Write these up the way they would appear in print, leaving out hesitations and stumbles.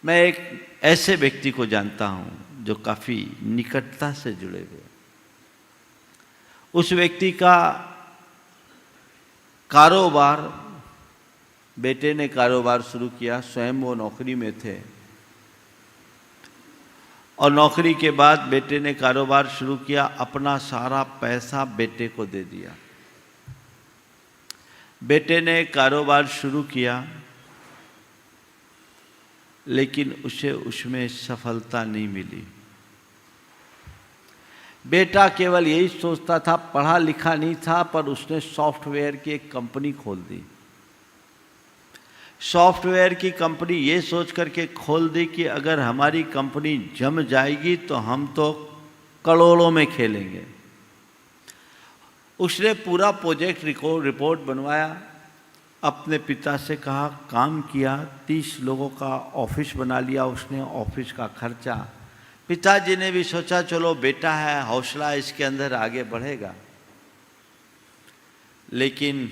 मैं एक ऐसे व्यक्ति को जानता हूं जो काफी निकटता से जुड़े हुए। उस व्यक्ति का कारोबार, बेटे ने कारोबार शुरू किया। स्वयं वो नौकरी में थे और नौकरी के बाद बेटे ने कारोबार शुरू किया। अपना सारा पैसा बेटे को दे दिया। बेटे ने कारोबार शुरू किया लेकिन उसे उसमें सफलता नहीं मिली। बेटा केवल यही सोचता था, पढ़ा लिखा नहीं था, पर उसने सॉफ्टवेयर की एक कंपनी खोल दी। सॉफ्टवेयर की कंपनी ये सोच करके खोल दी कि अगर हमारी कंपनी जम जाएगी तो हम तो करोड़ों में खेलेंगे। उसने पूरा प्रोजेक्ट रिपोर्ट बनवाया, अपने पिता से कहा, काम किया, 30 लोगों का ऑफिस बना लिया उसने, ऑफिस का खर्चा। पिताजी ने भी सोचा चलो बेटा है, हौसला इसके अंदर आगे बढ़ेगा। लेकिन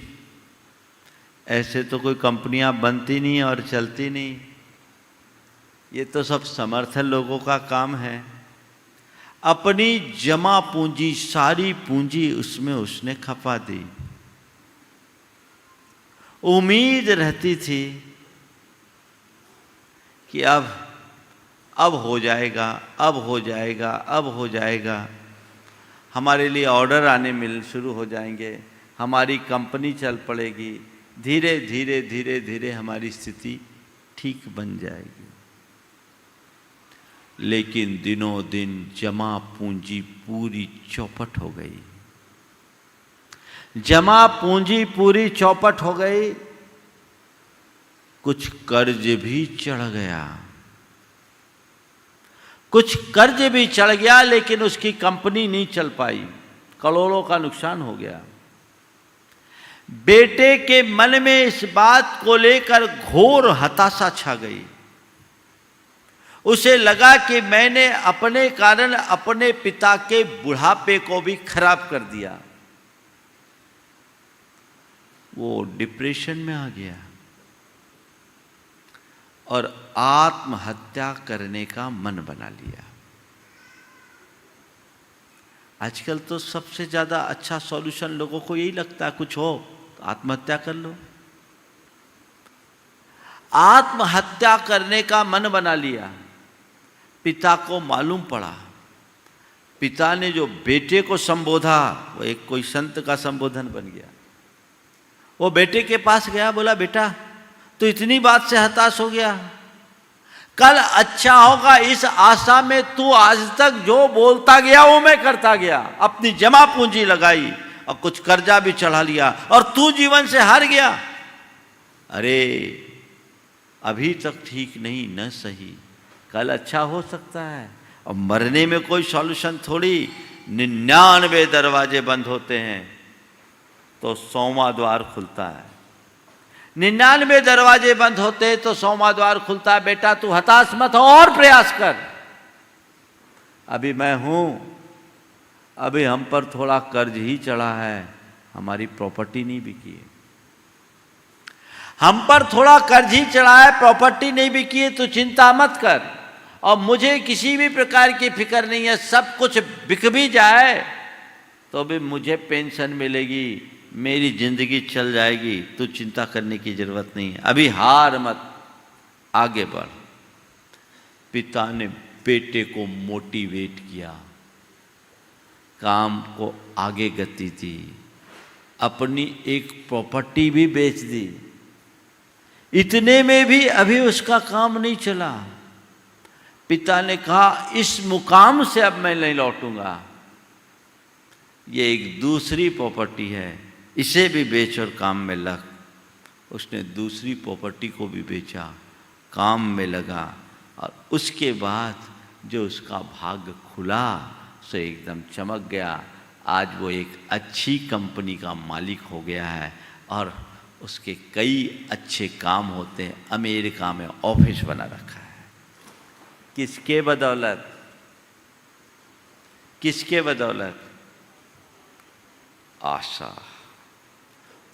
ऐसे तो कोई कंपनियां बनती नहीं और चलती नहीं, ये तो सब समर्थन लोगों का काम है। अपनी जमा पूंजी, सारी पूंजी उसमें उसने खपा दी। उम्मीद रहती थी कि अब हो जाएगा, अब हो जाएगा, अब हो जाएगा, हमारे लिए ऑर्डर आने शुरू हो जाएंगे, हमारी कंपनी चल पड़ेगी, धीरे धीरे धीरे धीरे हमारी स्थिति ठीक बन जाएगी। लेकिन दिनों दिन जमा पूंजी पूरी चौपट हो गई। जमा पूंजी पूरी चौपट हो गई। कुछ कर्ज भी चढ़ गया, कुछ कर्ज भी चढ़ गया, लेकिन उसकी कंपनी नहीं चल पाई। करोड़ों का नुकसान हो गया। बेटे के मन में इस बात को लेकर घोर हताशा छा गई। उसे लगा कि मैंने अपने कारण अपने पिता के बुढ़ापे को भी खराब कर दिया। वो डिप्रेशन में आ गया और आत्महत्या करने का मन बना लिया। आजकल तो सबसे ज्यादा अच्छा सॉल्यूशन लोगों को यही लगता है, कुछ हो तो आत्महत्या कर लो। आत्महत्या करने का मन बना लिया। पिता को मालूम पड़ा। पिता ने जो बेटे को संबोधा वो एक कोई संत का संबोधन बन गया। वो बेटे के पास गया, बोला बेटा तो इतनी बात से हताश हो गया, कल अच्छा होगा इस आशा में तू आज तक जो बोलता गया वो मैं करता गया, अपनी जमा पूंजी लगाई और कुछ कर्जा भी चढ़ा लिया और तू जीवन से हार गया। अरे अभी तक ठीक नहीं न सही, कल अच्छा हो सकता है। और मरने में कोई सॉल्यूशन थोड़ी, 99 दरवाजे बंद होते हैं तो 100वां द्वार खुलता है। 99 दरवाजे बंद होते तो 100वां द्वार खुलता है। बेटा तू हताश मत हो और प्रयास कर। अभी मैं हूं, अभी हम पर थोड़ा कर्ज ही चढ़ा है, हमारी प्रॉपर्टी नहीं बिकी है। हम पर थोड़ा कर्ज ही चढ़ा है, प्रॉपर्टी नहीं बिकी है, तो चिंता मत कर। और मुझे किसी भी प्रकार की फिक्र नहीं है, सब कुछ बिक भी जाए तो भी मुझे पेंशन मिलेगी, मेरी जिंदगी चल जाएगी, तो चिंता करने की जरूरत नहीं है, अभी हार मत, आगे बढ़। पिता ने बेटे को मोटिवेट किया, काम को आगे गति दी, अपनी एक प्रॉपर्टी भी बेच दी। इतने में भी अभी उसका काम नहीं चला। पिता ने कहा इस मुकाम से अब मैं नहीं लौटूंगा, ये एक दूसरी प्रॉपर्टी है, इसे भी बेच और काम में लग। उसने दूसरी प्रॉपर्टी को भी बेचा, काम में लगा और उसके बाद जो उसका भाग्य खुला सो एकदम चमक गया। आज वो एक अच्छी कंपनी का मालिक हो गया है और उसके कई अच्छे काम होते हैं। अमेरिका में ऑफिस बना रखा है। किसके बदौलत? किसके बदौलत? आशा,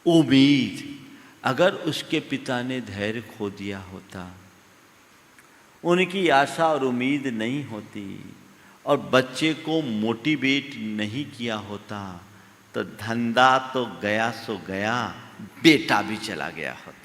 उम्मीद। अगर उसके पिता ने धैर्य खो दिया होता, उनकी आशा और उम्मीद नहीं होती और बच्चे को मोटिवेट नहीं किया होता तो धंधा तो गया सो गया, बेटा भी चला गया होता।